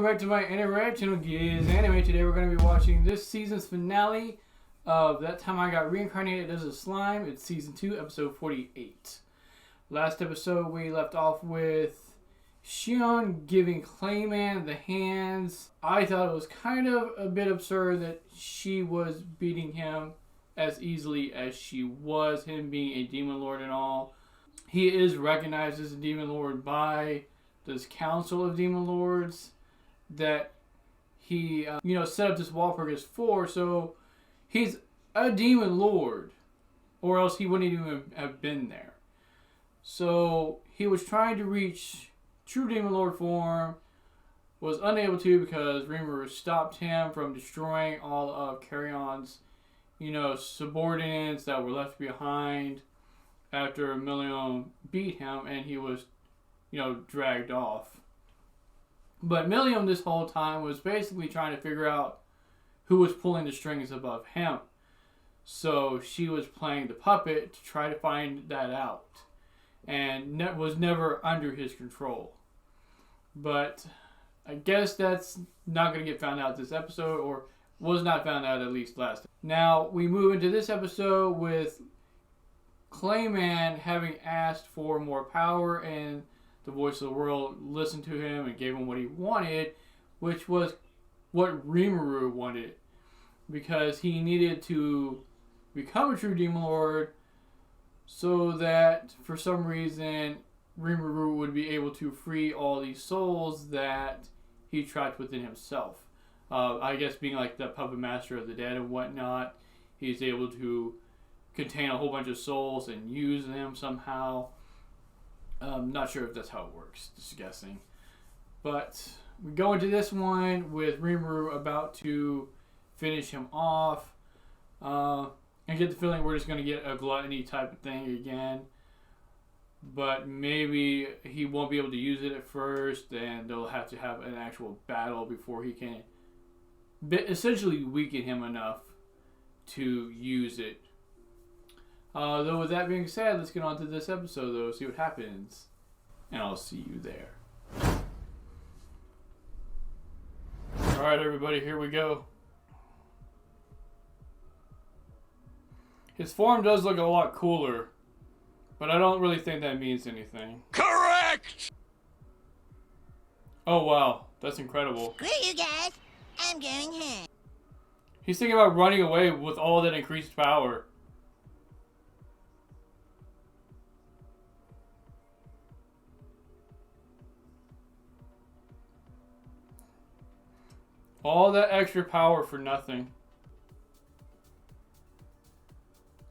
back to my internet channel, GizAnime. Today we're going to be watching this season's finale of That Time I Got Reincarnated as a Slime. It's season 2, episode 48. Last episode we left off with Shion giving Clayman the hands. I thought it was kind of a bit absurd that she was beating him as easily as she was, him being a demon lord and all. He is recognized as a demon lord by this council of demon lords that he set up this wall for us for, so he's a demon lord, or else he wouldn't even have been there. So he was trying to reach true demon lord form, was unable to because Rimuru stopped him from destroying all of Carrion's subordinates that were left behind after Milims beat him, and he was dragged off. But Milims this whole time was basically trying to figure out who was pulling the strings above him. So she was playing the puppet to try to find that out, and was never under his control. But I guess that's not going to get found out this episode, or was not found out at least last. Now we move into this episode with Clayman having asked for more power, and the voice of the world listened to him and gave him what he wanted, which was what Rimuru wanted, because he needed to become a true demon lord so that for some reason Rimuru would be able to free all these souls that he trapped within himself. I guess being like the puppet master of the dead and whatnot, he's able to contain a whole bunch of souls and use them somehow. Not sure if that's how it works, just guessing. But we go into this one with Rimuru about to finish him off. And get the feeling we're just going to get a gluttony type of thing again. But maybe he won't be able to use it at first, and they'll have to have an actual battle before he can essentially weaken him enough to use it. Though with that being said, let's get on to this episode though, see what happens. And I'll see you there. Alright everybody, here we go. His form does look a lot cooler, but I don't really think that means anything. Correct! Oh wow, that's incredible. Screw you guys, I'm going home. He's thinking about running away with all that increased power. All that extra power for nothing.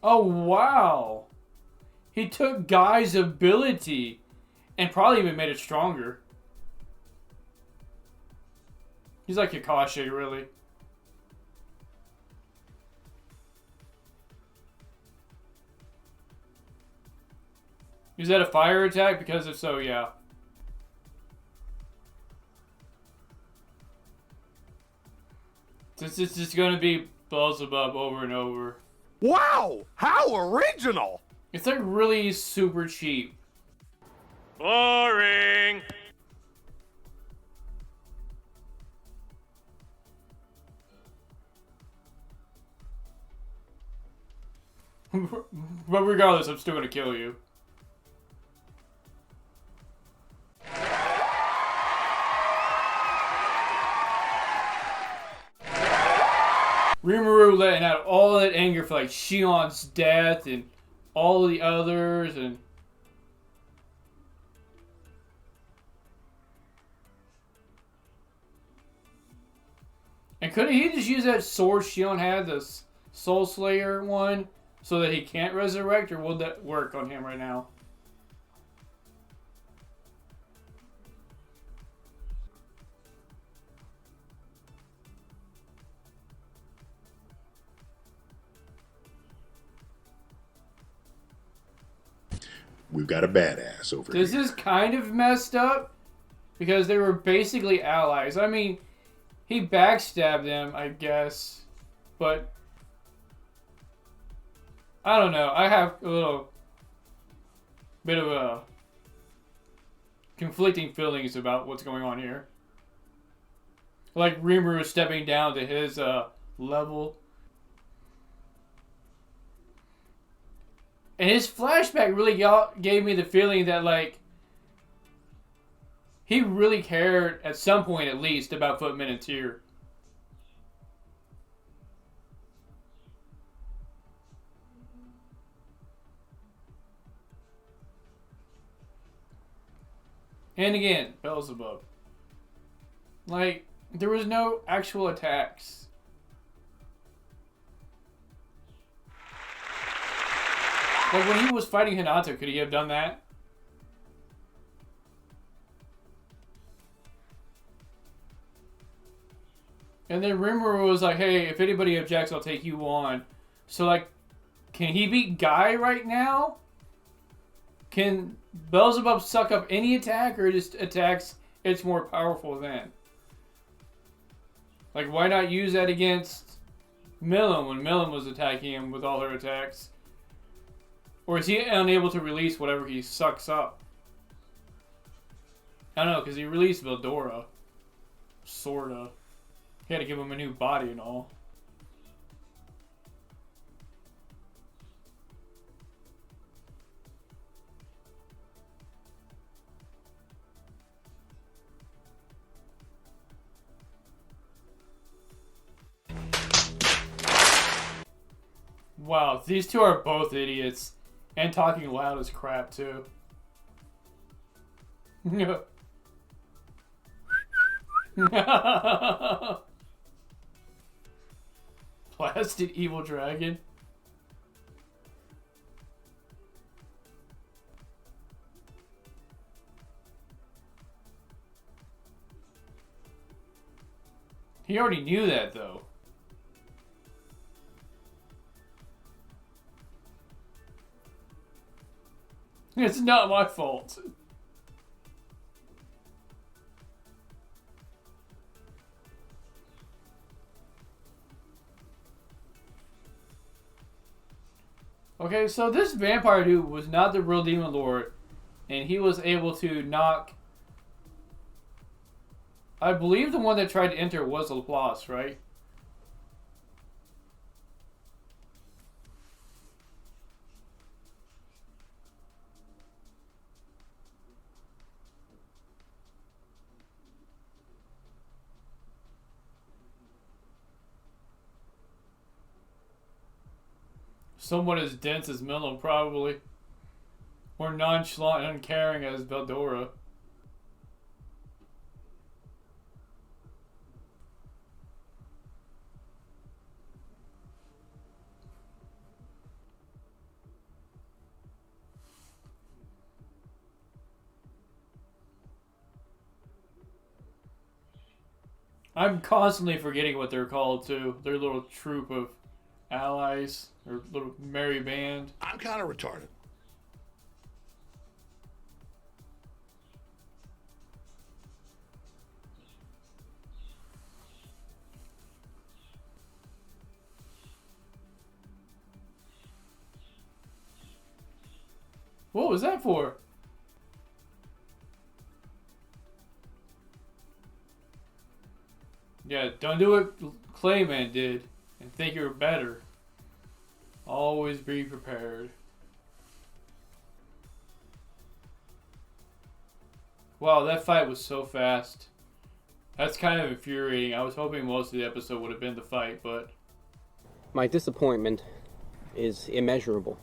Oh, wow. He took Guy's ability and probably even made it stronger. He's like Kakashi, really. Is that a fire attack? Because if so, yeah. It's just going to be Beelzebub over and over. Wow! How original! It's like really super cheap. Boring! But regardless, I'm still going to kill you. Rimuru letting out all that anger for like Shion's death and all of the others, and couldn't he just use that sword Shion had, the Soul Slayer one, so that he can't resurrect, or will that work on him right now? We've got a badass over here. This is kind of messed up because they were basically allies. I mean, he backstabbed them, I guess, but I don't know. I have a little bit of a conflicting feelings about what's going on here. Like Rimuru stepping down to his level. And his flashback really gave me the feeling that, like, he really cared, at some point at least, about Footman and Tyr. And again, Beelzebub. Like, there was no actual attacks. Like, when he was fighting Hinata, could he have done that? And then Rimuru was like, hey, if anybody objects, I'll take you on. So, like, can he beat Guy right now? Can Beelzebub suck up any attack, or just attacks it's more powerful than? Like, why not use that against Milim when Milim was attacking him with all her attacks? Or is he unable to release whatever he sucks up? I don't know, because he released Veldora. Sorta. He had to give him a new body and all. Wow, these two are both idiots. And talking loud as crap, too. Blasted evil dragon. He already knew that, though. It's not my fault. Okay, so this vampire dude was not the real Demon Lord, and he was able to knock... I believe the one that tried to enter was Laplace, right? Someone as dense as Milim, probably. Or nonchalant and uncaring as Veldora. I'm constantly forgetting what they're called, too. Their little troop of allies, or little merry band. I'm kind of retarded. What was that for? Yeah, don't do what Clayman did and think you're better. Always be prepared. Wow, that fight was so fast. That's kind of infuriating. I was hoping most of the episode would have been the fight, but... My disappointment is immeasurable.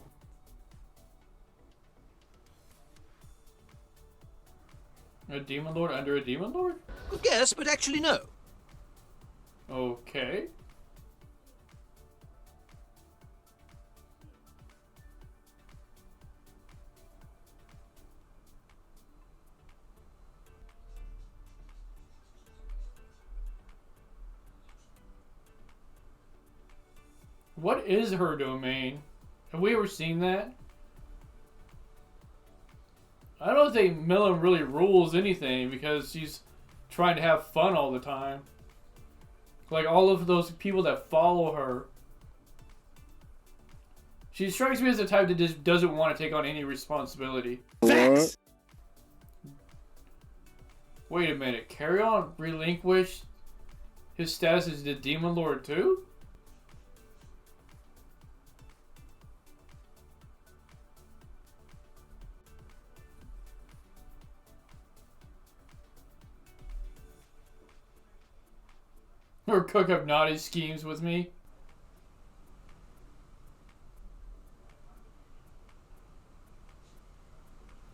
A Demon Lord under a Demon Lord? Good guess, but actually no. Okay. What is her domain? Have we ever seen that? I don't think Milim really rules anything because she's trying to have fun all the time. Like all of those people that follow her. She strikes me as the type that just doesn't want to take on any responsibility. Facts. Wait a minute. Carrion relinquished His status is the Demon Lord too? Or cook up naughty schemes with me?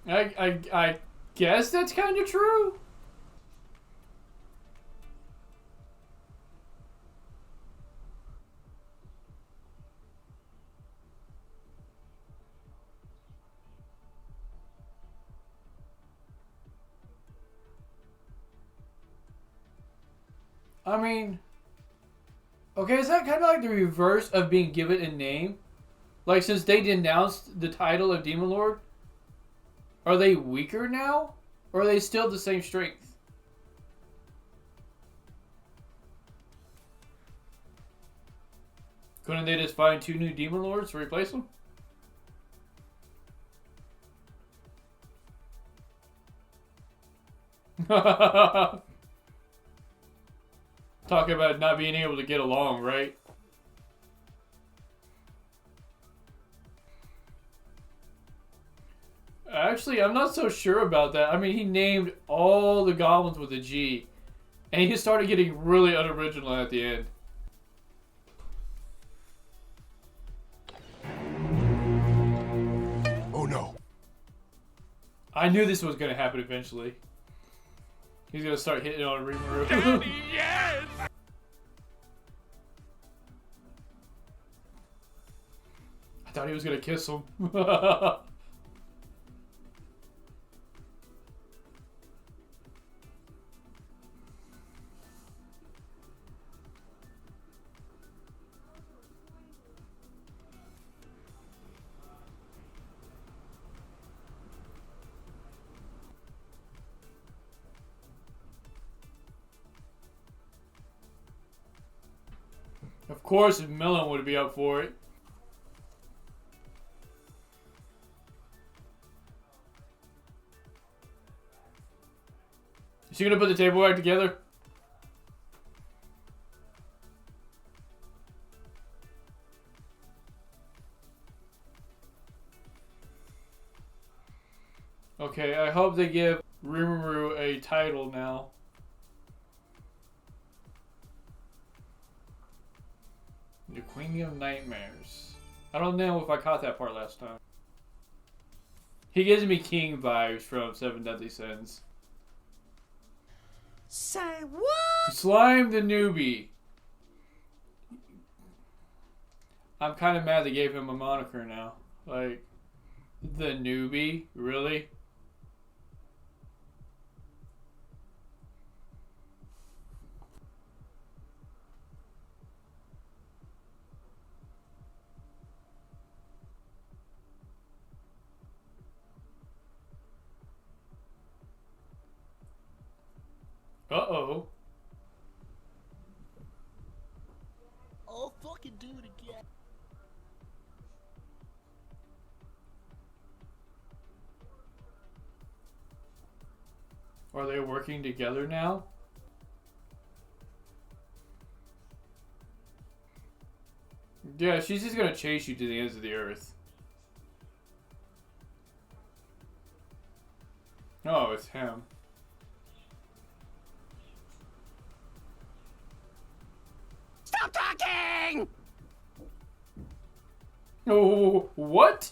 I guess that's kind of true. I mean, okay, is that kind of like the reverse of being given a name? Like, since they denounced the title of Demon Lord, are they weaker now? Or are they still the same strength? Couldn't they just find 2 new Demon Lords to replace them? Talk about not being able to get along, right? Actually, I'm not so sure about that. I mean, he named all the goblins with a G. And he just started getting really unoriginal at the end. Oh no. I knew this was going to happen eventually. He's going to start hitting on Rimuru. Daddy, yes! I thought he was going to kiss him. Of course, Milims would be up for it. Is she gonna put the table back together? Okay, I hope they give Rimuru a title now. The Queen of Nightmares. I don't know if I caught that part last time. He gives me King vibes from Seven Deadly Sins. Say what? Slime the newbie. I'm kind of mad they gave him a moniker now. Like, the newbie? Really? Uh-oh. I'll fucking do it again. Are they working together now? Yeah, she's just gonna chase you to the ends of the earth. Oh, it's him. Stop talking! Oh, what?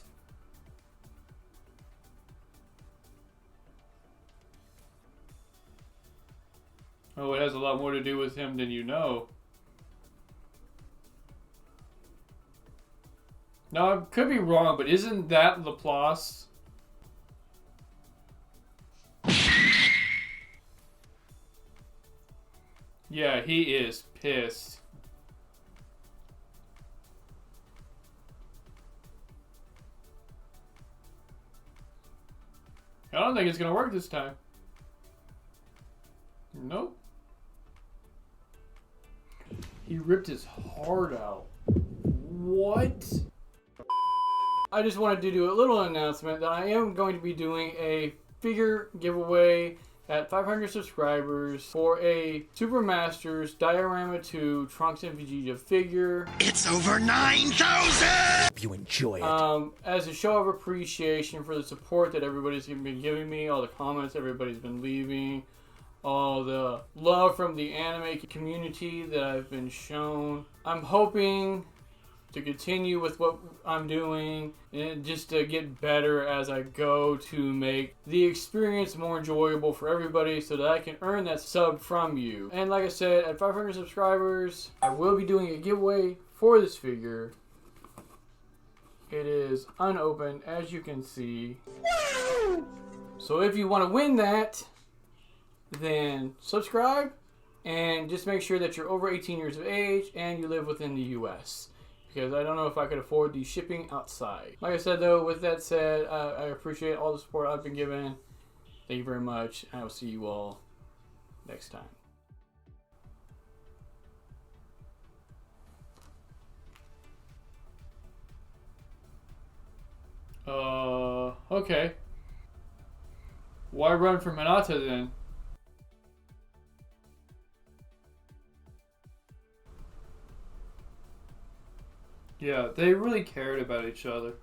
Oh, it has a lot more to do with him than you know. No, I could be wrong, but isn't that Laplace? Yeah, he is pissed. I don't think it's gonna work this time. Nope. He ripped his heart out. What? I just wanted to do a little announcement that I am going to be doing a figure giveaway at 500 subscribers for a Super Masters Diorama 2 Trunks and Vegeta figure. It's over 9,000! You enjoy it. As a show of appreciation for the support that everybody's been giving me, all the comments everybody's been leaving, all the love from the anime community that I've been shown. I'm hoping to continue with what I'm doing and just to get better as I go to make the experience more enjoyable for everybody so that I can earn that sub from you. And like I said, at 500 subscribers, I will be doing a giveaway for this figure. It is unopened, as you can see. So if you want to win that, then subscribe and just make sure that you're over 18 years of age and you live within the US. Because I don't know if I could afford the shipping outside. Like I said though, with that said, I appreciate all the support I've been given. Thank you very much. I will see you all next time. Okay. Why run from Hinata then? Yeah, they really cared about each other.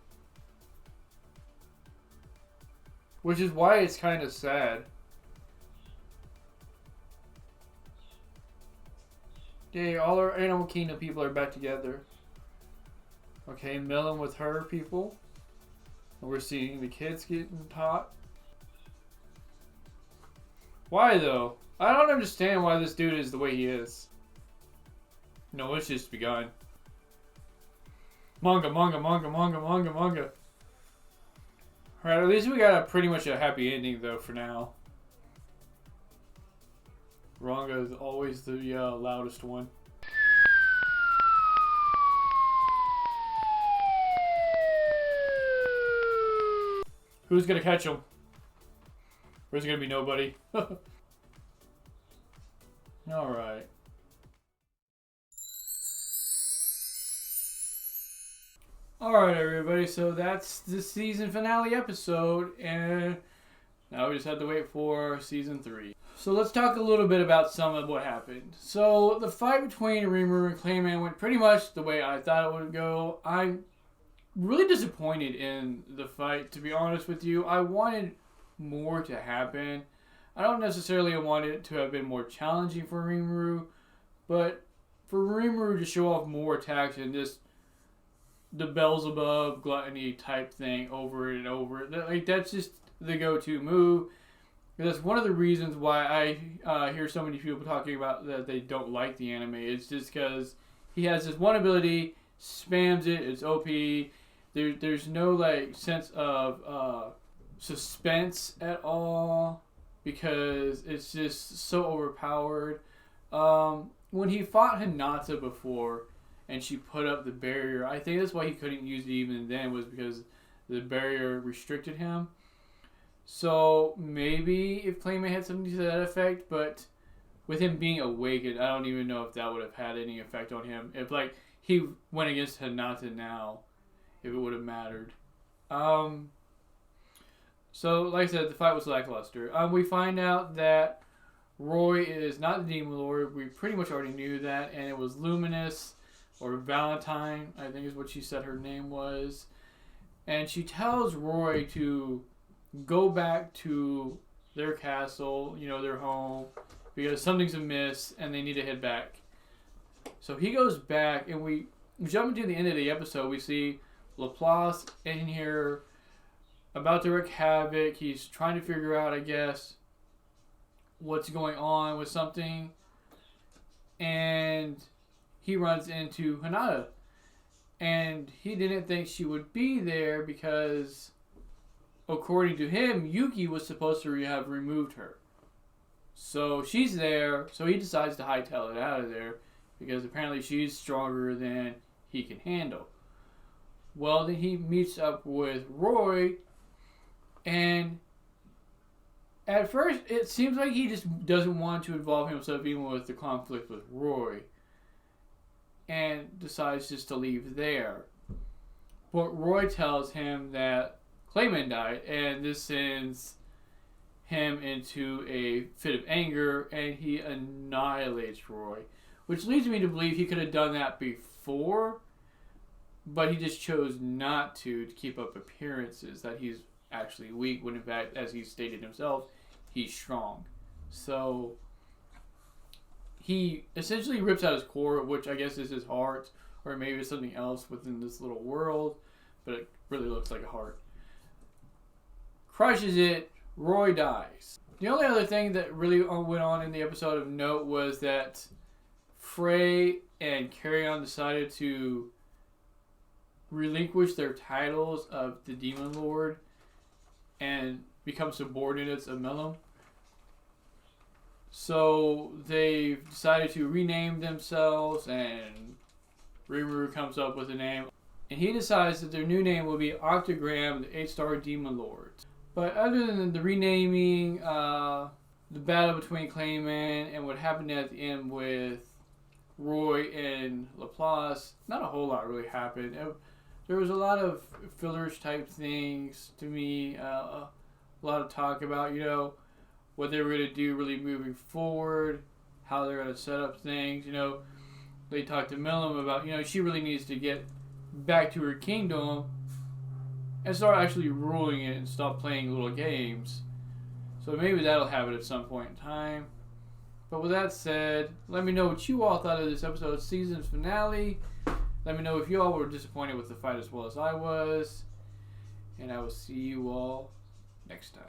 Which is why it's kind of sad. Yeah, all our Animal Kingdom people are back together. Okay, Milim with her people. And we're seeing the kids getting taught. Why though? I don't understand why this dude is the way he is. No, it's just begun. Manga. Alright, at least we got pretty much a happy ending though for now. Ranga is always the loudest one. Who's gonna catch him? Or is it gonna be nobody? Alright. Alright everybody, so that's the season finale episode, and now we just have to wait for season 3. So let's talk a little bit about some of what happened. So the fight between Rimuru and Clayman went pretty much the way I thought it would go. I'm really disappointed in the fight, to be honest with you. I wanted more to happen. I don't necessarily want it to have been more challenging for Rimuru, but for Rimuru to show off more attacks and just the Beelzebub gluttony type thing over and over. Like, that's just the go-to move. That's one of the reasons why I hear so many people talking about that they don't like the anime. It's just because he has this one ability, spams it, it's OP. There's no like sense of suspense at all because it's just so overpowered. When he fought Hinata before, and she put up the barrier. I think that's why he couldn't use it even then, was because the barrier restricted him. So maybe if Clayman had something to that effect, but with him being awakened, I don't even know if that would have had any effect on him. If like he went against Hinata now, if it would have mattered. So like I said, the fight was lackluster. We find out that Roy is not the Demon Lord. We pretty much already knew that, and it was Luminous. Or Valentine, I think is what she said her name was. And she tells Roy to go back to their castle, you know, their home, because something's amiss and they need to head back. So he goes back, and we jump into the end of the episode. We see Laplace in here about to wreak havoc. He's trying to figure out, I guess, what's going on with something. And he runs into Hinata, and he didn't think she would be there because, according to him, Yuki was supposed to have removed her. So she's there, so he decides to hightail it out of there because apparently she's stronger than he can handle. Well, then he meets up with Roy, and at first it seems like he just doesn't want to involve himself even with the conflict with Roy, and decides just to leave there. But Roy tells him that Clayman died, and this sends him into a fit of anger, and he annihilates Roy. Which leads me to believe he could have done that before, but he just chose not to keep up appearances that he's actually weak, when in fact, as he stated himself, he's strong. So he essentially rips out his core, which I guess is his heart, or maybe it's something else within this little world, but it really looks like a heart. Crushes it. Roy dies. The only other thing that really went on in the episode of note was that Frey and Carrion decided to relinquish their titles of the Demon Lord and become subordinates of Milims. So they decided to rename themselves, and Rimuru comes up with a name. And he decides that their new name will be Octagram, the 8-star Demon Lords. But other than the renaming, the battle between Clayman and what happened at the end with Roy and Laplace, not a whole lot really happened. There was a lot of fillers type things to me, a lot of talk about, you know, what they were going to do really moving forward, how they're going to set up things. You know, they talked to Milims about, you know, she really needs to get back to her kingdom and start actually ruling it and stop playing little games. So maybe that'll happen at some point in time. But with that said, let me know what you all thought of this episode's season's finale. Let me know if you all were disappointed with the fight as well as I was. And I will see you all next time.